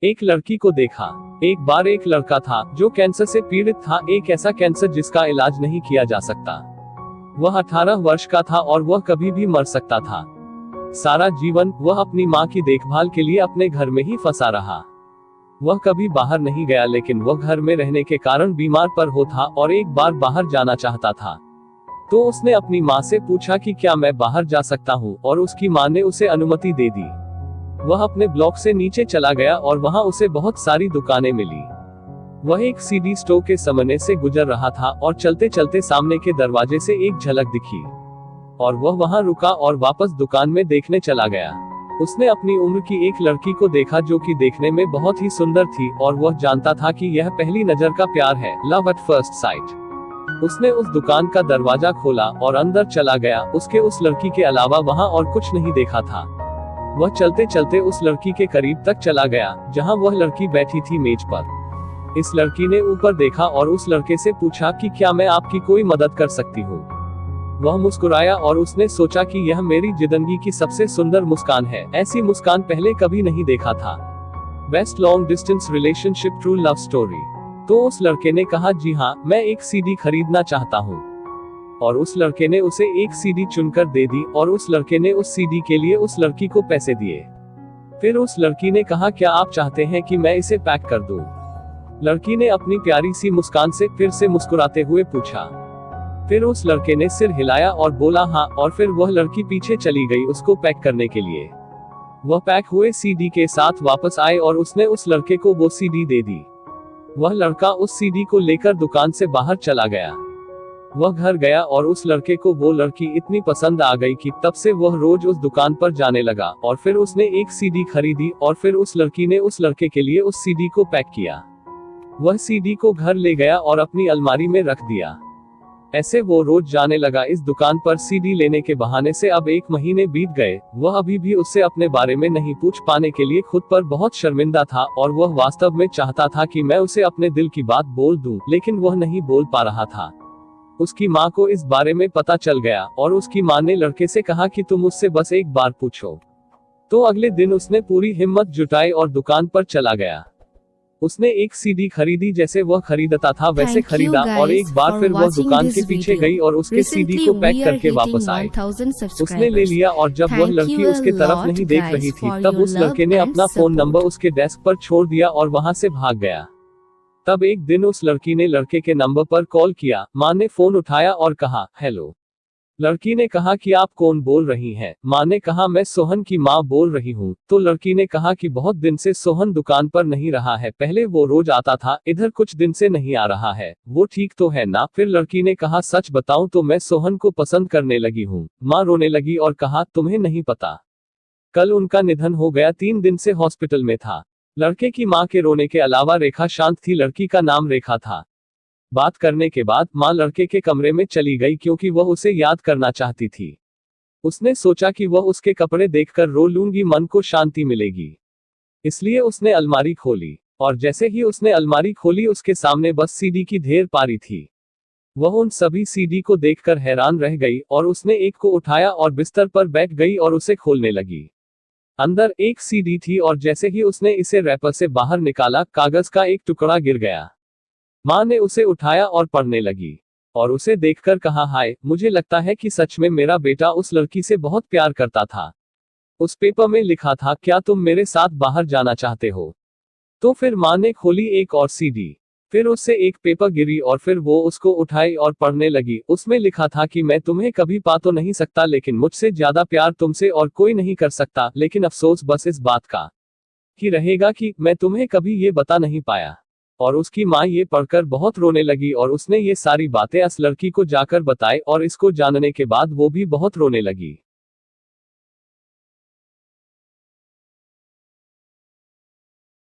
एक लड़की को देखा। एक बार एक लड़का था जो कैंसर से पीड़ित था, एक ऐसा कैंसर जिसका इलाज नहीं किया जा सकता। वह 18 वर्ष का था और वह कभी भी मर सकता था। सारा जीवन वह अपनी मां की देखभाल के लिए अपने घर में ही फंसा रहा। वह कभी बाहर नहीं गया, लेकिन वह घर में रहने के कारण बीमार पर हो था और एक बार बाहर जाना चाहता था। तो उसने अपनी मां से पूछा कि क्या मैं बाहर जा सकता हूं, और उसकी मां ने उसे अनुमति दे दी। वह अपने ब्लॉक से नीचे चला गया और वहां उसे बहुत सारी दुकानें मिली। वह एक सीडी स्टोर के सामने से गुजर रहा था और चलते चलते सामने के दरवाजे से एक झलक दिखी और वह वहां रुका और वापस दुकान में देखने चला गया। उसने अपनी उम्र की एक लड़की को देखा जो कि देखने में बहुत ही सुंदर थी और वह जानता था कि यह पहली नजर का प्यार है, लव एट फर्स्ट साइट। उसने उस दुकान का दरवाजा खोला और अंदर चला गया। उसके उस लड़की के अलावा वहां और कुछ नहीं देखा था। वह चलते चलते उस लड़की के करीब तक चला गया जहां वह लड़की बैठी थी मेज पर। इस लड़की ने ऊपर देखा और उस लड़के से पूछा कि क्या मैं आपकी कोई मदद कर सकती हूँ। वह मुस्कुराया और उसने सोचा कि यह मेरी जिंदगी की सबसे सुंदर मुस्कान है। ऐसी मुस्कान पहले कभी नहीं देखा था। Best long distance relationship true love story. तो उस लड़के ने कहा, जी हाँ, मैं एक सीडी खरीदना चाहता हूँ। और उस लड़के ने उसे एक सीडी चुनकर दे दी और उस लड़के ने उस सीडी के लिए उस लड़की को पैसे दिए। फिर उस लड़की ने कहा, क्या आप चाहते हैं कि मैं इसे पैक कर दूं? लड़की ने अपनी प्यारी सी मुस्कान से फिर से मुस्कुराते हुए पूछा। फिर उस लड़के ने सिर हिलाया और बोला हाँ, और फिर वह लड़की पीछे चली गई उसको पैक करने के लिए। वह पैक हुए सीडी के साथ वापस आए और उसने उस लड़के को वो सीडी दे दी। वह लड़का उस सीडी को लेकर दुकान से बाहर चला गया। वह घर गया और उस लड़के को वो लड़की इतनी पसंद आ गई कि तब से वह रोज उस दुकान पर जाने लगा। और फिर उसने एक सीडी खरीदी और फिर उस लड़की ने उस लड़के के लिए उस सीडी को पैक किया। वह सीडी को घर ले गया और अपनी अलमारी में रख दिया। ऐसे वो रोज जाने लगा इस दुकान पर सीडी लेने के बहाने से। अब 1 महीने बीत गए। वह अभी भी उससे अपने बारे में नहीं पूछ पाने के लिए खुद पर बहुत शर्मिंदा था और वह वास्तव में चाहता था कि मैं उसे अपने दिल की बात बोल दूं, लेकिन वह नहीं बोल पा रहा था। उसकी माँ को इस बारे में पता चल गया और उसकी माँ ने लड़के से कहा कि तुम उससे बस एक बार पूछो। तो अगले दिन उसने पूरी हिम्मत जुटाई और दुकान पर चला गया। उसने एक सीडी खरीदी, जैसे वह खरीदता था वैसे खरीदा और एक बार फिर वह दुकान के पीछे गई और उसके सीडी को पैक करके वापस आई। उसने ले लिया और जब वह लड़की उसके तरफ नहीं देख रही थी तब उस लड़के ने अपना फोन नंबर उसके डेस्क पर छोड़ दिया और वहां से भाग गया। तब एक दिन उस लड़की ने लड़के के नंबर पर कॉल किया। मां ने फोन उठाया और कहा, हेलो। लड़की ने कहा कि आप कौन बोल रही हैं? मां ने कहा, मैं सोहन की मां बोल रही हूं। तो लड़की ने कहा कि बहुत दिन से सोहन दुकान पर नहीं रहा है, पहले वो रोज आता था, इधर कुछ दिन से नहीं आ रहा है, वो ठीक तो है ना? फिर लड़की ने कहा, सच बताऊं तो मैं सोहन को पसंद करने लगी हूं। मां रोने लगी और कहा, तुम्हें नहीं पता, कल उनका निधन हो गया, 3 दिन से हॉस्पिटल में था। लड़के की मां के रोने के अलावा रेखा शांत थी। लड़की का नाम रेखा था। बात करने के बाद मां लड़के के कमरे में चली गई क्योंकि वह उसे याद करना चाहती थी। उसने सोचा कि वह उसके कपड़े देखकर रो लूंगी, मन को शांति मिलेगी। इसलिए उसने अलमारी खोली और जैसे ही उसने अलमारी खोली उसके सामने बस सीडी की ढेर पारी थी। वह उन सभी सीडी को देखकर हैरान रह गई और उसने एक को उठाया और बिस्तर पर बैठ गई और उसे खोलने लगी। अंदर एक सीडी थी और जैसे ही उसने इसे रैपर से बाहर निकाला, कागज का एक टुकड़ा गिर गया। मां ने उसे उठाया और पढ़ने लगी और उसे देखकर कहा, हाय, मुझे लगता है कि सच में मेरा बेटा उस लड़की से बहुत प्यार करता था। उस पेपर में लिखा था, क्या तुम मेरे साथ बाहर जाना चाहते हो? तो फिर मां ने खोली एक और सीडी। फिर उससे एक पेपर गिरी और फिर वो उसको उठाई और पढ़ने लगी। उसमें लिखा था कि मैं तुम्हें कभी पा तो नहीं सकता, लेकिन मुझसे ज्यादा प्यार तुमसे और कोई नहीं कर सकता, लेकिन अफसोस बस इस बात का ही रहेगा कि मैं तुम्हें कभी ये बता नहीं पाया। और उसकी माँ ये पढ़कर बहुत रोने लगी और उसने ये सारी बातें उस लड़की को जाकर बताई और इसको जानने के बाद वो भी बहुत रोने लगी।